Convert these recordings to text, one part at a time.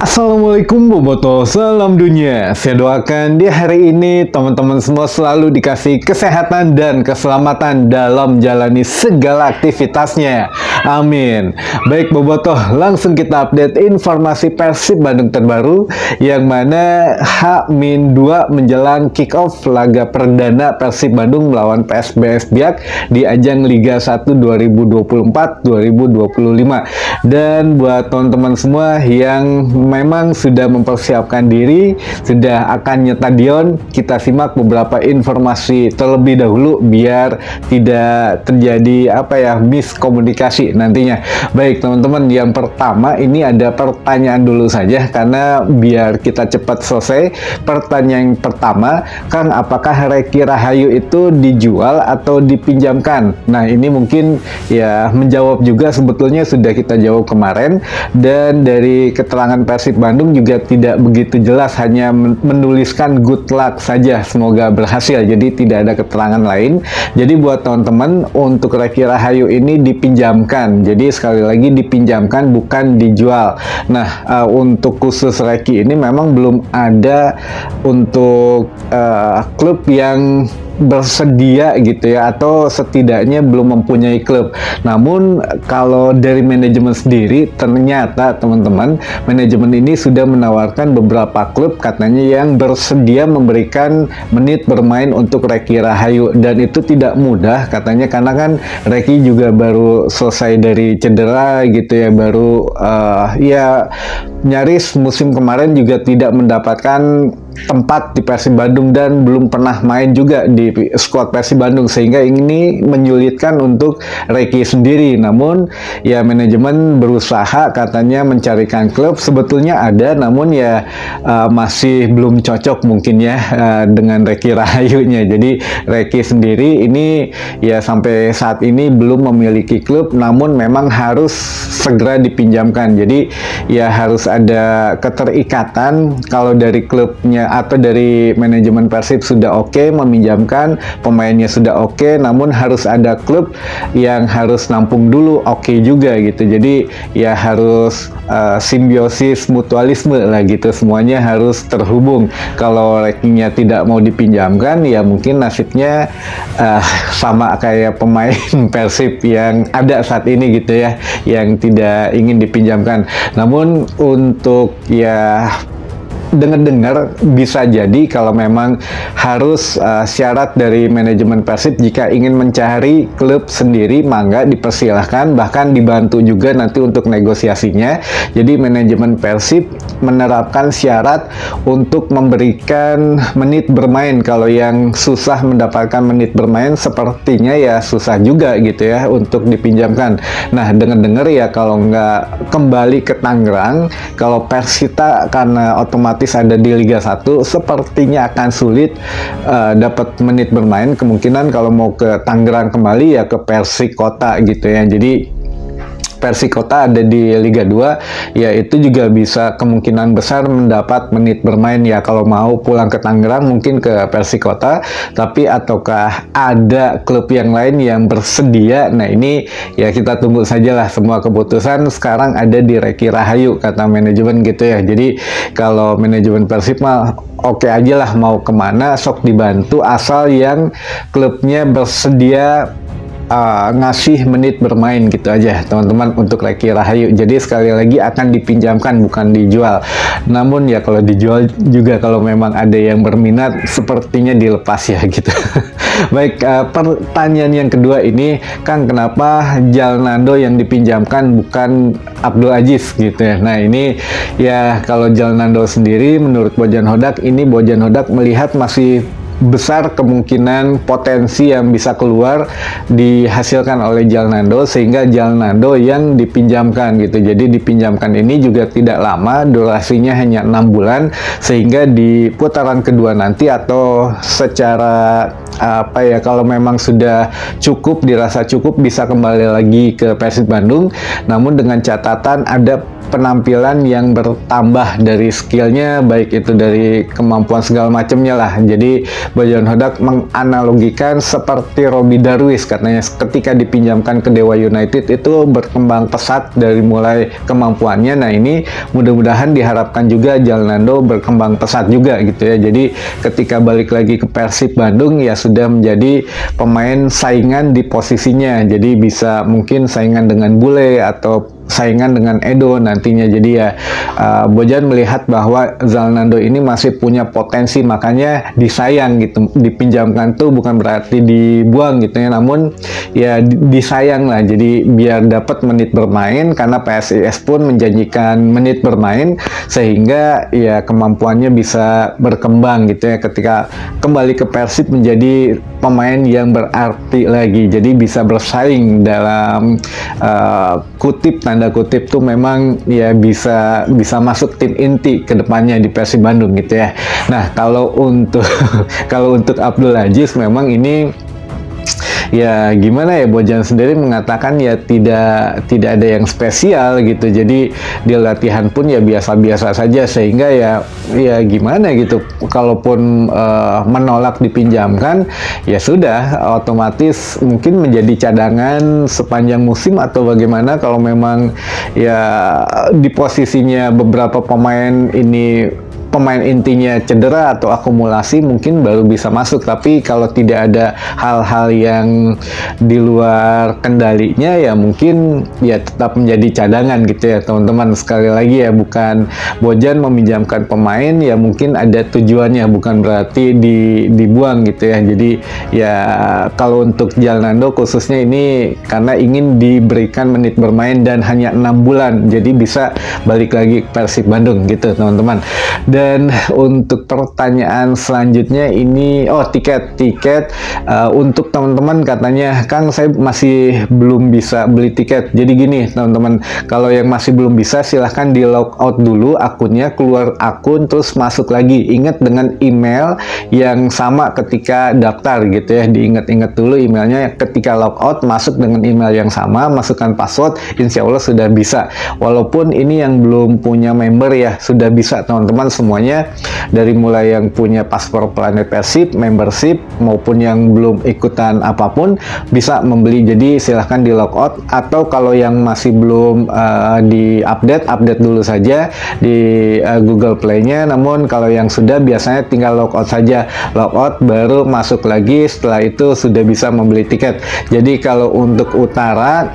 Assalamualaikum Boboto, salam dunia. Saya doakan di hari ini teman-teman semua selalu dikasih kesehatan dan keselamatan dalam jalani segala aktivitasnya. Amin. Baik Boboto, langsung kita update informasi Persib Bandung terbaru yang mana H-2 menjelang kick off laga perdana Persib Bandung melawan PSBS Biak di ajang Liga 1 2024-2025. Dan buat teman-teman semua yang memang sudah mempersiapkan diri, sudah akan nyetadion, kita simak beberapa informasi terlebih dahulu biar tidak terjadi miskomunikasi nantinya. Baik teman-teman, yang pertama ini ada pertanyaan dulu saja karena biar kita cepat selesai. Pertanyaan yang pertama, Kang, apakah Reki Rahayu itu dijual atau dipinjamkan? Nah ini mungkin ya menjawab juga sebetulnya sudah kita jawab kemarin, dan dari keterangan Persib Bandung juga tidak begitu jelas, hanya menuliskan good luck saja, semoga berhasil, jadi tidak ada keterangan lain. Jadi buat teman-teman, untuk Reki Rahayu ini dipinjamkan, jadi sekali lagi dipinjamkan bukan dijual. Nah untuk khusus Reki ini memang belum ada untuk klub yang bersedia gitu ya, atau setidaknya belum mempunyai klub. Namun kalau dari manajemen sendiri, ternyata teman-teman, manajemen ini sudah menawarkan beberapa klub katanya yang bersedia memberikan menit bermain untuk Reki Rahayu, dan itu tidak mudah katanya karena kan Reki juga baru selesai dari cedera gitu ya, baru nyaris musim kemarin juga tidak mendapatkan tempat di Persib Bandung dan belum pernah main juga di skuad Persib Bandung, sehingga ini menyulitkan untuk Reki sendiri. Namun ya manajemen berusaha katanya mencarikan klub, sebetulnya ada, namun ya masih belum cocok mungkin ya dengan Reki Rahayunya. Jadi Reki sendiri ini ya sampai saat ini belum memiliki klub, namun memang harus segera dipinjamkan. Jadi ya harus ada keterikatan, kalau dari klubnya atau dari manajemen Persib sudah oke meminjamkan, pemainnya sudah oke, namun harus ada klub yang harus nampung dulu oke juga gitu. Jadi ya harus simbiosis mutualisme lah gitu, semuanya harus terhubung. Kalau Rekinya tidak mau dipinjamkan, ya mungkin nasibnya sama kayak pemain Persib yang ada saat ini gitu ya, yang tidak ingin dipinjamkan. Namun untuk ya dengar-dengar bisa jadi kalau memang harus syarat dari manajemen Persib jika ingin mencari klub sendiri, mangga dipersilahkan, bahkan dibantu juga nanti untuk negosiasinya. Jadi manajemen Persib menerapkan syarat untuk memberikan menit bermain. Kalau yang susah mendapatkan menit bermain sepertinya ya susah juga gitu ya untuk dipinjamkan. Nah dengar-dengar ya kalau nggak kembali ke Tangerang, kalau Persita karena otomatis ada di Liga 1, sepertinya akan sulit dapat menit bermain. Kemungkinan kalau mau ke Tangerang kembali ya ke Persikota gitu ya. Jadi Persikota ada di Liga 2, ya itu juga bisa kemungkinan besar mendapat menit bermain ya. Kalau mau pulang ke Tangerang mungkin ke Persikota, tapi ataukah ada klub yang lain yang bersedia? Nah ini ya kita tunggu sajalah, semua keputusan sekarang ada di Reki Rahayu kata manajemen gitu ya. Jadi kalau manajemen Persib mah oke aja lah, mau kemana sok dibantu, asal yang klubnya bersedia ngasih menit bermain gitu aja teman-teman untuk Reki Rahayu. Jadi sekali lagi akan dipinjamkan bukan dijual. Namun ya kalau dijual juga, kalau memang ada yang berminat sepertinya dilepas ya gitu. Baik, pertanyaan yang kedua ini, Kang, kenapa Jalnando yang dipinjamkan bukan Abdul Aziz gitu ya. Nah ini ya kalau Jalnando sendiri menurut Bojan Hodak, ini Bojan Hodak melihat masih besar kemungkinan potensi yang bisa keluar dihasilkan oleh Jalnando, sehingga Jalnando yang dipinjamkan gitu. Jadi dipinjamkan ini juga tidak lama, durasinya hanya 6 bulan, sehingga di putaran kedua nanti atau secara kalau memang sudah cukup, dirasa cukup, bisa kembali lagi ke Persib Bandung. Namun dengan catatan ada penampilan yang bertambah dari skillnya, baik itu dari kemampuan segala macamnya lah. Jadi Bojan Hodak menganalogikan seperti Robby Darwish, katanya ketika dipinjamkan ke Dewa United itu berkembang pesat dari mulai kemampuannya. Nah ini mudah-mudahan diharapkan juga Djalnando berkembang pesat juga gitu ya. Jadi ketika balik lagi ke Persib Bandung ya sudah menjadi pemain saingan di posisinya. Jadi bisa mungkin saingan dengan Bule atau saingan dengan Edo nantinya. Jadi ya Bojan melihat bahwa Djalnando ini masih punya potensi, makanya disayang gitu. Dipinjamkan tuh bukan berarti dibuang gitu ya, namun ya disayang lah. Jadi biar dapat menit bermain, karena PSIS pun menjanjikan menit bermain sehingga ya kemampuannya bisa berkembang gitu ya ketika kembali ke Persib menjadi pemain yang berarti lagi. Jadi bisa bersaing dalam kutip tanda kutip tuh memang ya bisa masuk tim inti ke depannya di Persib Bandung gitu ya. Nah, kalau untuk kalau untuk Abdul Aziz memang ini ya gimana ya, Bojan sendiri mengatakan ya tidak ada yang spesial gitu. Jadi di latihan pun ya biasa-biasa saja, sehingga ya gimana gitu, kalaupun menolak dipinjamkan ya sudah otomatis mungkin menjadi cadangan sepanjang musim atau bagaimana. Kalau memang ya di posisinya beberapa pemain ini pemain intinya cedera atau akumulasi, mungkin baru bisa masuk. Tapi kalau tidak ada hal-hal yang di luar kendalinya ya mungkin ya tetap menjadi cadangan gitu ya teman-teman. Sekali lagi ya, bukan Bojan meminjamkan pemain ya mungkin ada tujuannya, bukan berarti dibuang gitu ya. Jadi ya kalau untuk Djalnando khususnya ini karena ingin diberikan menit bermain dan hanya 6 bulan, jadi bisa balik lagi ke Persib Bandung gitu teman-teman. Dan untuk pertanyaan selanjutnya ini, tiket untuk teman-teman katanya, Kang saya masih belum bisa beli tiket. Jadi gini teman-teman, kalau yang masih belum bisa silahkan di log out dulu akunnya, keluar akun terus masuk lagi. Ingat dengan email yang sama ketika daftar gitu ya, diingat-ingat dulu emailnya ketika log out, masuk dengan email yang sama, masukkan password, insya Allah sudah bisa. Walaupun ini yang belum punya member ya sudah bisa teman-teman semuanya, dari mulai yang punya paspor Planet Persib, membership, maupun yang belum ikutan apapun bisa membeli. Jadi silahkan di log out, atau kalau yang masih belum update dulu saja di Google Play-nya. Namun kalau yang sudah biasanya tinggal log out saja, log out baru masuk lagi, setelah itu sudah bisa membeli tiket. Jadi kalau untuk utara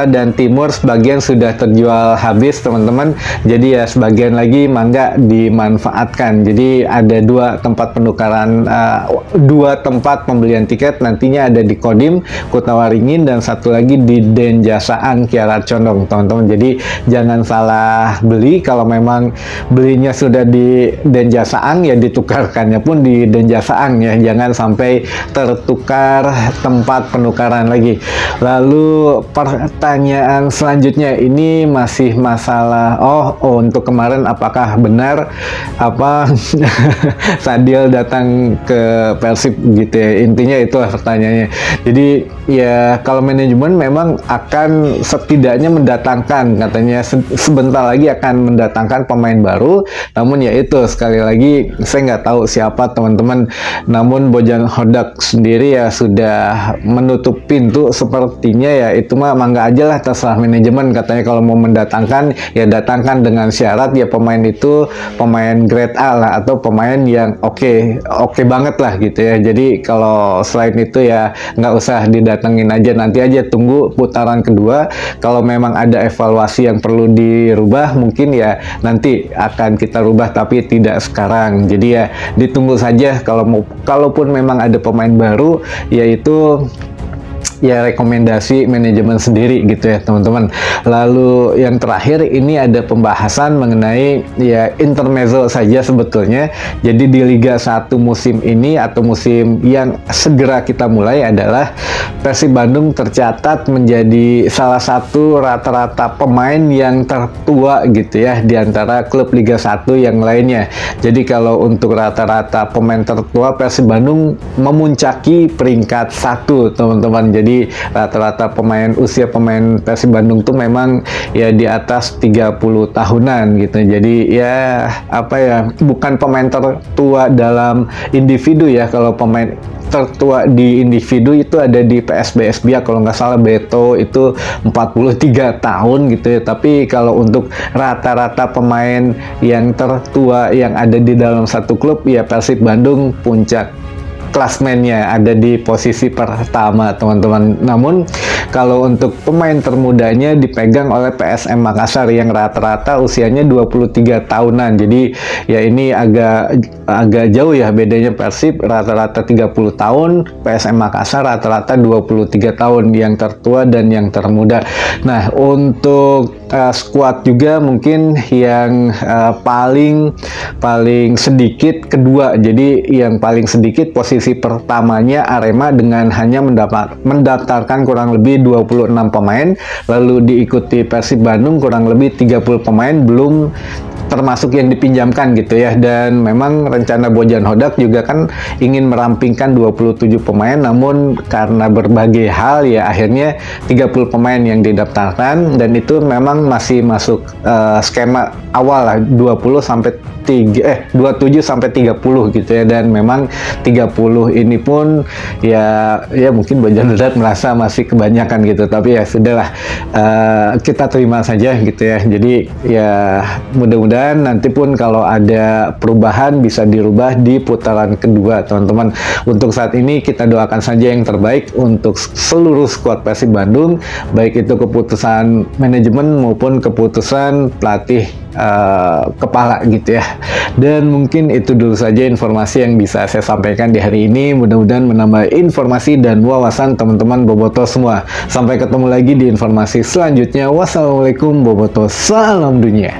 dan timur sebagian sudah terjual habis teman-teman, jadi ya sebagian lagi mangga dimanfaatkan. Jadi ada dua tempat penukaran, dua tempat pembelian tiket nantinya, ada di Kodim Kutawaringin dan satu lagi di Denjasaang Kiara Condong teman-teman. Jadi jangan salah beli, kalau memang belinya sudah di Denjasaang ya ditukarkannya pun di Denjasaang ya, jangan sampai tertukar tempat penukaran lagi. Lalu pertanyaan selanjutnya ini masih masalah untuk kemarin, apakah benar Sadil datang ke Persib gitu ya, intinya itulah pertanyaannya. Jadi ya kalau manajemen memang akan setidaknya mendatangkan, katanya sebentar lagi akan mendatangkan pemain baru, namun ya itu sekali lagi saya nggak tahu siapa teman-teman. Namun Bojan Hodak sendiri ya sudah menutup pintu sepertinya ya, itu mangga aja lah, terserah manajemen. Katanya kalau mau mendatangkan ya datangkan dengan syarat ya pemain itu pemain grade A lah, atau pemain yang oke banget lah gitu ya. Jadi kalau selain itu ya nggak usah didatengin aja, nanti aja tunggu putaran kedua. Kalau memang ada evaluasi yang perlu dirubah mungkin ya nanti akan kita rubah, tapi tidak sekarang. Jadi ya ditunggu saja. Kalaupun memang ada pemain baru, yaitu ya rekomendasi manajemen sendiri gitu ya teman-teman. Lalu yang terakhir ini ada pembahasan mengenai ya intermezzo saja sebetulnya. Jadi di Liga 1 musim ini atau musim yang segera kita mulai adalah Persib Bandung tercatat menjadi salah satu rata-rata pemain yang tertua gitu ya di antara klub Liga 1 yang lainnya. Jadi kalau untuk rata-rata pemain tertua, Persib Bandung memuncaki peringkat 1 teman-teman. Jadi Jadi rata-rata usia pemain Persib Bandung tuh memang ya di atas 30 tahunan gitu. Jadi ya apa ya, bukan pemain tertua dalam individu ya. Kalau pemain tertua di individu itu ada di PSBS Biak, kalau nggak salah Beto itu 43 tahun gitu ya. Tapi kalau untuk rata-rata pemain yang tertua yang ada di dalam satu klub ya, Persib Bandung puncak klasmennya, ada di posisi pertama teman-teman. Namun kalau untuk pemain termudanya dipegang oleh PSM Makassar yang rata-rata usianya 23 tahunan. Jadi ya ini agak jauh ya bedanya. Persib rata-rata 30 tahun, PSM Makassar rata-rata 23 tahun, yang tertua dan yang termuda. Nah, untuk squad juga mungkin yang paling sedikit kedua. Jadi yang paling sedikit posisi pertamanya Arema dengan hanya mendaftarkan kurang lebih 26 pemain, lalu diikuti Persib Bandung kurang lebih 30 pemain, belum termasuk yang dipinjamkan gitu ya. Dan memang rencana Bojan Hodak juga kan ingin merampingkan 27 pemain, namun karena berbagai hal ya akhirnya 30 pemain yang didaftarkan, dan itu memang masih masuk skema awal lah, 27 sampai 30 gitu ya. Dan memang 30 ini pun ya mungkin Bojan Hodak merasa masih kebanyakan gitu, tapi ya sudahlah, kita terima saja gitu ya. Jadi ya mudah-mudahan nanti pun kalau ada perubahan bisa dirubah di putaran kedua teman-teman. Untuk saat ini kita doakan saja yang terbaik untuk seluruh skuad Persib Bandung, baik itu keputusan manajemen maupun keputusan pelatih kepala gitu ya. Dan mungkin itu dulu saja informasi yang bisa saya sampaikan di hari ini. Mudah-mudahan menambah informasi dan wawasan teman-teman Boboto semua. Sampai ketemu lagi di informasi selanjutnya. Wassalamualaikum Boboto, salam dunia.